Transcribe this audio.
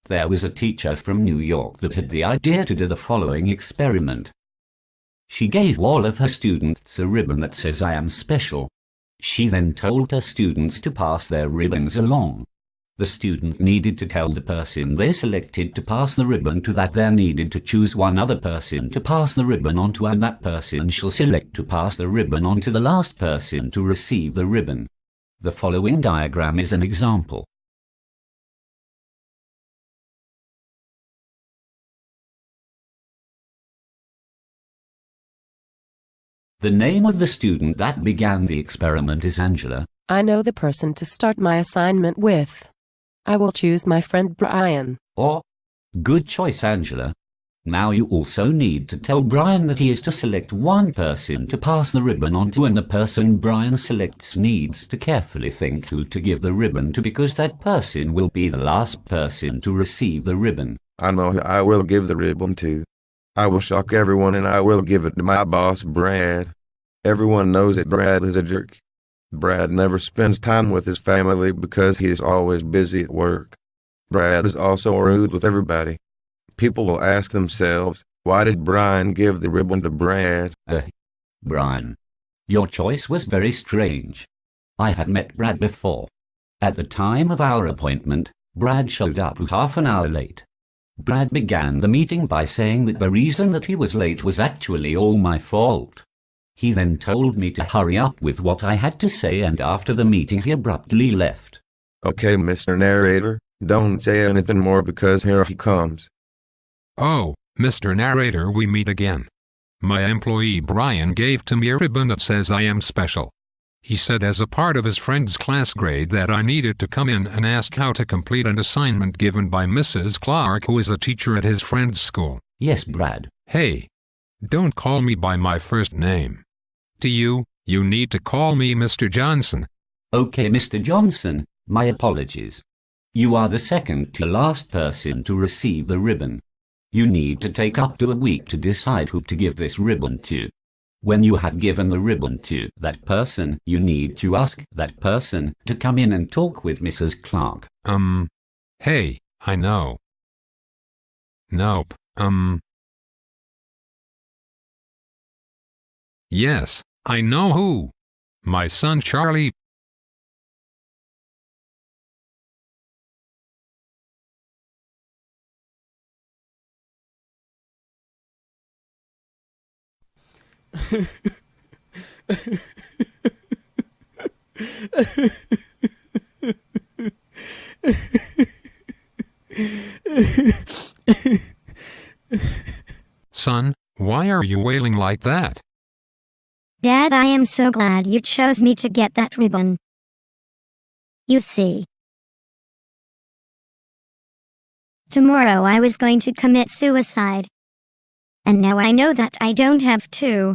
There was a teacher from New York that had the idea to do the following experiment. She gave all of her students a ribbon that says "I am special." She then told her students to pass their ribbons along. The student needed to tell the person they selected to pass the ribbon to that they needed to choose one other person to pass the ribbon on to, and that person shall select to pass the ribbon on to the last person to receive the ribbon. The following diagram is an example. The name of the student that began the experiment is Angela. I know the person to start my assignment with. I will choose my friend Brian. Or, good choice, Angela. Now you also need to tell Brian that he is to select one person to pass the ribbon on to, and the person Brian selects needs to carefully think who to give the ribbon to, because that person will be the last person to receive the ribbon. I know who I will give the ribbon to. I will shock everyone and I will give it to my boss, Brad. Everyone knows that Brad is a jerk. Brad never spends time with his family because he is always busy at work. Brad is also rude with everybody. People will ask themselves, why did Brian give the ribbon to Brad? Brian, your choice was very strange. I had met Brad before. At the time of our appointment, Brad showed up half an hour late. Brad began the meeting by saying that the reason that he was late was actually all my fault. He then told me to hurry up with what I had to say, and after the meeting he abruptly left. Okay, Mr. Narrator, don't say anything more because here he comes. Oh, Mr. Narrator, we meet again. My employee Brian gave to me a ribbon that says "I am special." He said as a part of his friend's class grade that I needed to come in and ask how to complete an assignment given by Mrs. Clark, who is a teacher at his friend's school. Yes, Brad. Hey, don't call me by my first name. You need to call me Mr. Johnson. Okay, Mr. Johnson, my apologies. You are the second to last person to receive the ribbon. You need to take up to a week to decide who to give this ribbon to. When you have given the ribbon to that person, you need to ask that person to come in and talk with Mrs. Clark. Hey, I know. Nope, Yes, I know who. My son Charlie. Son, why are you wailing like that? Dad, I am so glad you chose me to get that ribbon. You see, tomorrow I was going to commit suicide. And now I know that I don't have to.